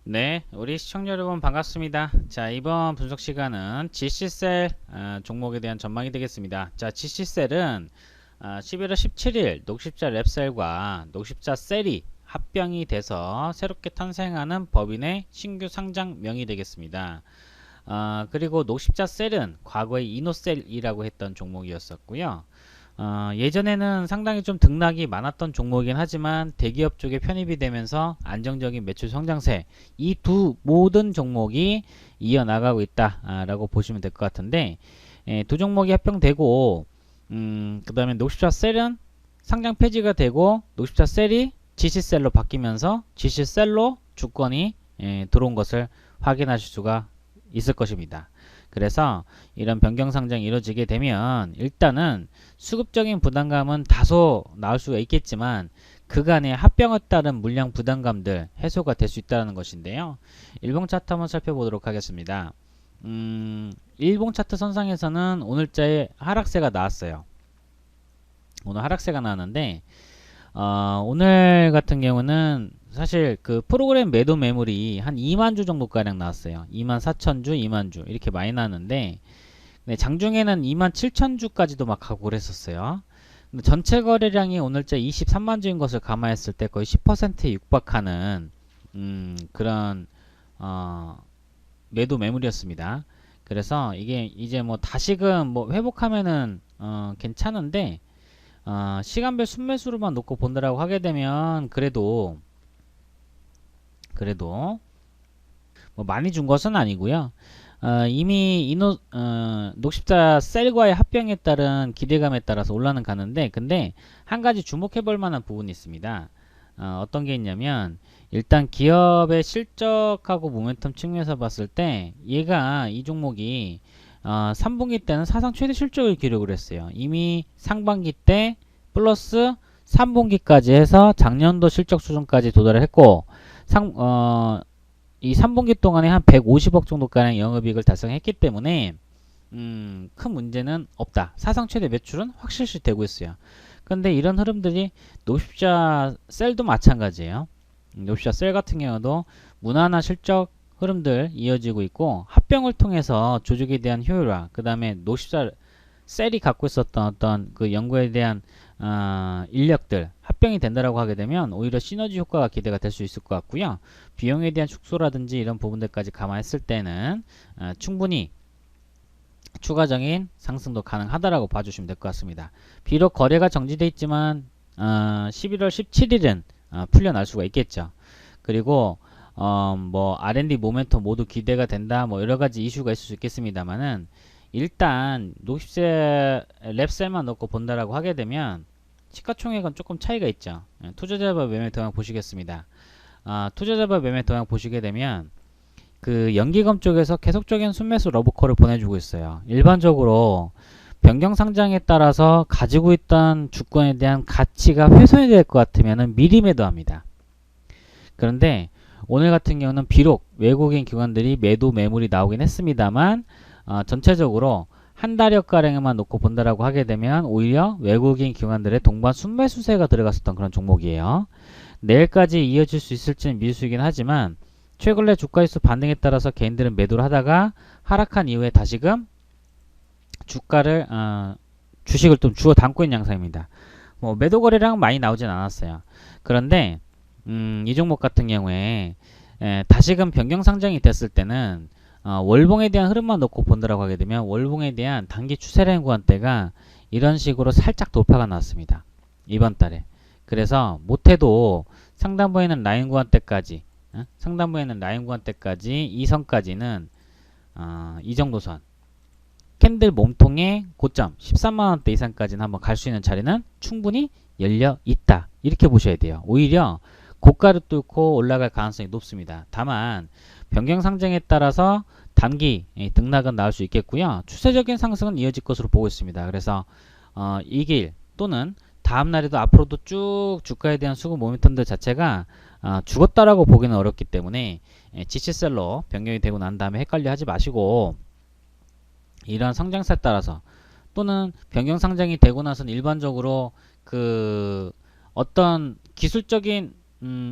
네, 우리 시청자 여러분 반갑습니다. 자, 이번 분석 시간은 GC셀 종목에 대한 전망이 되겠습니다. 자, GC셀은 11월 17일 녹십자 랩셀과 녹십자 셀이 합병이 돼서 새롭게 탄생하는 법인의 신규 상장명이 되겠습니다. 그리고 녹십자 셀은 과거에 이노셀이라고 했던 종목이었었고요. 예전에는 상당히 좀 등락이 많았던 종목이긴 하지만 대기업 쪽에 편입이 되면서 안정적인 매출 성장세, 이 두 모든 종목이 이어나가고 있다라고 보시면 될 것 같은데, 두 종목이 합병되고 그 다음에 녹십자 셀은 상장 폐지가 되고 녹십자 셀이 GC셀로 바뀌면서 GC셀로 주권이 들어온 것을 확인하실 수가 있을 것입니다. 그래서 이런 변경 상장이 이루어지게 되면 일단은 수급적인 부담감은 다소 나올 수가 있겠지만 그간의 합병에 따른 물량 부담감들 해소가 될 수 있다는 것인데요. 일봉 차트 한번 살펴보도록 하겠습니다. 일봉 차트 선상에서는 오늘자에 하락세가 나왔어요. 오늘 하락세가 나왔는데 오늘 같은 경우는 사실 그 프로그램 매도 매물이 한 2만 주 정도가량 나왔어요. 2만 4천 주, 2만 주 이렇게 많이 나왔는데 네, 장중에는 2만 7천 주까지도 막 가고 그랬었어요. 근데 전체 거래량이 오늘자 23만 주인 것을 감안했을 때 거의 10%에 육박하는 그런 매도 매물이었습니다. 그래서 이게 이제 뭐 다시금 뭐 회복하면은 괜찮은데 시간별 순매수로만 놓고 본다라고 하게 되면 그래도 뭐 많이 준 것은 아니고요. 이미 녹십자 셀과의 합병에 따른 기대감에 따라서 올라는 가는데 근데 한 가지 주목해 볼 만한 부분이 있습니다. 어떤 게 있냐면 일단 기업의 실적하고 모멘텀 측면에서 봤을 때 얘가 이 종목이 3분기 때는 사상 최대 실적을 기록을 했어요. 이미 상반기 때 플러스 3분기까지 해서 작년도 실적 수준까지 도달을 했고 이 3분기 동안에 한 150억 정도가량 영업이익을 달성했기 때문에 큰 문제는 없다. 사상 최대 매출은 확실시 되고 있어요. 근데 이런 흐름들이 녹십자 셀도 마찬가지예요. 녹십자 셀 같은 경우도 무난한 실적 흐름들 이어지고 있고 합병을 통해서 조직에 대한 효율화, 그 다음에 녹십자 셀이 갖고 있었던 어떤 그 연구에 대한 인력들 합병이 된다라고 하게 되면 오히려 시너지 효과가 기대가 될 수 있을 것 같고요. 비용에 대한 축소라든지 이런 부분들까지 감안했을 때는 충분히 추가적인 상승도 가능하다라고 봐주시면 될 것 같습니다. 비록 거래가 정지돼 있지만 11월 17일은 풀려날 수가 있겠죠. 그리고 뭐 R&D 모멘텀 모두 기대가 된다 뭐 여러가지 이슈가 있을 수 있겠습니다만은 일단 녹십세 랩셀만 넣고 본다라고 하게 되면 시가총액은 조금 차이가 있죠. 투자자발 매매 동향 보시겠습니다. 투자자발 매매 동향 보시게 되면 그 연기금 쪽에서 계속적인 순매수 러브콜을 보내주고 있어요. 일반적으로 변경 상장에 따라서 가지고 있던 주권에 대한 가치가 훼손이 될 것 같으면 미리 매도합니다. 그런데 오늘 같은 경우는 비록 외국인 기관들이 매도 매물이 나오긴 했습니다만 전체적으로 한 달여가량에만 놓고 본다라고 하게 되면 오히려 외국인 기관들의 동반 순매수세가 들어갔었던 그런 종목이에요. 내일까지 이어질 수 있을지는 미지수이긴 하지만 최근에 주가지수 반등에 따라서 개인들은 매도를 하다가 하락한 이후에 다시금 주가를 주식을 좀 주워 담고 있는 양상입니다. 뭐 매도 거래량은 많이 나오진 않았어요. 그런데 이 종목 같은 경우에 다시금 변경 상장이 됐을 때는 월봉에 대한 흐름만 놓고 본다라고 하게 되면 월봉에 대한 단기 추세라인 구간대가 이런 식으로 살짝 돌파가 나왔습니다. 이번 달에. 그래서 못해도 상단부에는 라인 구간대까지 상단부에는 라인 구간대까지 이 선까지는 이 정도 선 캔들 몸통의 고점 13만원대 이상까지는 한번 갈 수 있는 자리는 충분히 열려 있다. 이렇게 보셔야 돼요. 오히려 고가를 뚫고 올라갈 가능성이 높습니다. 다만 변경 상장에 따라서 단기 등락은 나올 수 있겠고요. 추세적인 상승은 이어질 것으로 보고 있습니다. 그래서 이 길 또는 다음 날에도 앞으로도 쭉 주가에 대한 수급 모멘텀들 자체가 죽었다라고 보기는 어렵기 때문에 GC셀로 변경이 되고 난 다음에 헷갈려 하지 마시고 이러한 성장세에 따라서 또는 변경 상장이 되고 나서는 일반적으로 그 어떤 기술적인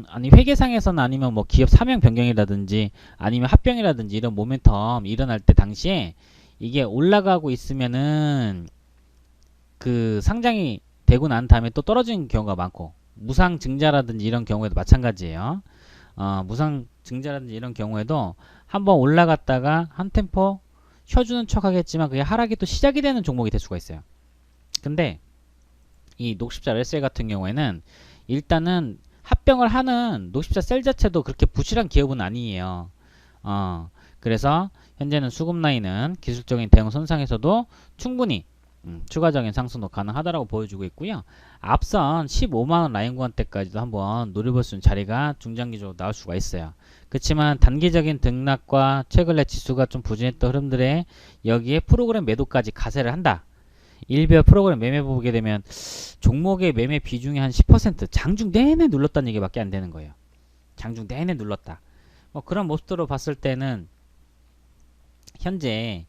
아니 회계상에서는 아니면 뭐 기업 사명 변경이라든지 아니면 합병이라든지 이런 모멘텀 일어날 때 당시에 이게 올라가고 있으면은 그 상장이 되고 난 다음에 또 떨어지는 경우가 많고 무상 증자라든지 이런 경우에도 마찬가지예요. 무상 증자라든지 이런 경우에도 한번 올라갔다가 한 템포 쉬어주는 척 하겠지만 그게 하락이 또 시작이 되는 종목이 될 수가 있어요. 근데 이 녹십자 렐셀 같은 경우에는 일단은 합병을 하는 녹십자 셀 자체도 그렇게 부실한 기업은 아니에요. 그래서 현재는 수급 라인은 기술적인 대응 손상에서도 충분히 추가적인 상승도 가능하다라고 보여주고 있고요. 앞선 15만원 라인 구간 때까지도 한번 노려볼 수 있는 자리가 중장기적으로 나올 수가 있어요. 그렇지만 단기적인 등락과 최근래 지수가 좀 부진했던 흐름들에 여기에 프로그램 매도까지 가세를 한다. 일별 프로그램 매매 보게 되면 종목의 매매 비중이 한 10% 장중 내내 눌렀다는 얘기밖에 안 되는 거예요. 장중 내내 눌렀다. 뭐 그런 모습들로 봤을 때는 현재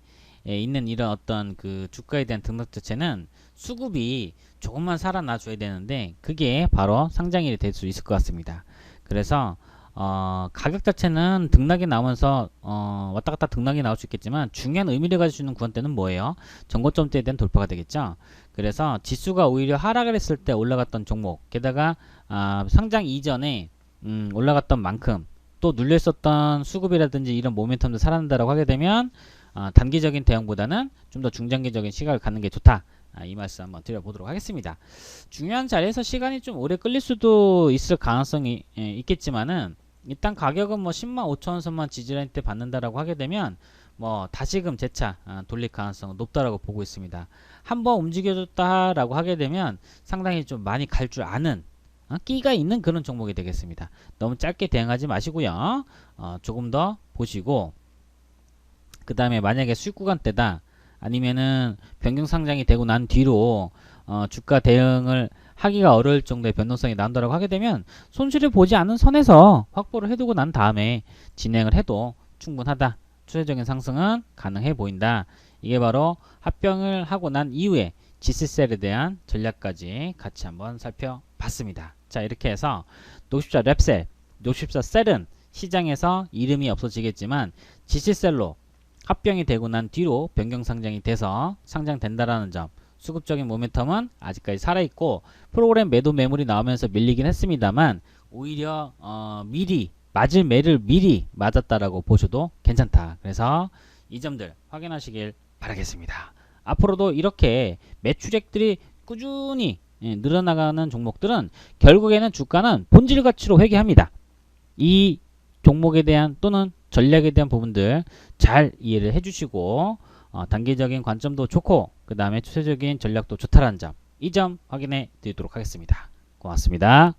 있는 이런 어떤 그 주가에 대한 등락 자체는 수급이 조금만 살아나 줘야 되는데 그게 바로 상장일이 될 수 있을 것 같습니다. 그래서 가격 자체는 등락이 나오면서 왔다 갔다 등락이 나올 수 있겠지만 중요한 의미를 가지고 있는 구간대는 뭐예요? 전고점대에 대한 돌파가 되겠죠. 그래서 지수가 오히려 하락을 했을 때 올라갔던 종목 게다가 상장 이전에 올라갔던 만큼 또 눌려 있었던 수급이라든지 이런 모멘텀도 살아난다라고 하게 되면 단기적인 대응보다는 좀 더 중장기적인 시각을 갖는 게 좋다. 이 말씀 한번 드려보도록 하겠습니다. 중요한 자리에서 시간이 좀 오래 끌릴 수도 있을 가능성이 있겠지만은 일단 가격은 뭐 10만 5천원 선만 지지라인 때 받는다라고 하게 되면 뭐 다시금 재차 돌릴 가능성은 높다라고 보고 있습니다. 한번 움직여줬다라고 하게 되면 상당히 좀 많이 갈 줄 아는 끼가 있는 그런 종목이 되겠습니다. 너무 짧게 대응하지 마시고요. 조금 더 보시고 그 다음에 만약에 수익 구간대다 아니면은 변경 상장이 되고 난 뒤로 주가 대응을 하기가 어려울 정도의 변동성이 나온다고 하게 되면 손실을 보지 않은 선에서 확보를 해두고 난 다음에 진행을 해도 충분하다. 추세적인 상승은 가능해 보인다. 이게 바로 합병을 하고 난 이후에 지스셀에 대한 전략까지 같이 한번 살펴봤습니다. 자, 이렇게 해서 녹십자 랩셀, 녹십자 셀은 시장에서 이름이 없어지겠지만 지스셀로 합병이 되고 난 뒤로 변경 상장이 돼서 상장된다라는 점, 수급적인 모멘텀은 아직까지 살아있고 프로그램 매도 매물이 나오면서 밀리긴 했습니다만 오히려 미리 맞을 매를 미리 맞았다라고 보셔도 괜찮다. 그래서 이 점들 확인하시길 바라겠습니다. 앞으로도 이렇게 매출액들이 꾸준히 늘어나가는 종목들은 결국에는 주가는 본질 가치로 회귀합니다. 이 종목에 대한 또는 전략에 대한 부분들 잘 이해를 해주시고 단기적인 관점도 좋고 그 다음에 추세적인 전략도 좋다라는 점, 이 점 확인해 드리도록 하겠습니다. 고맙습니다.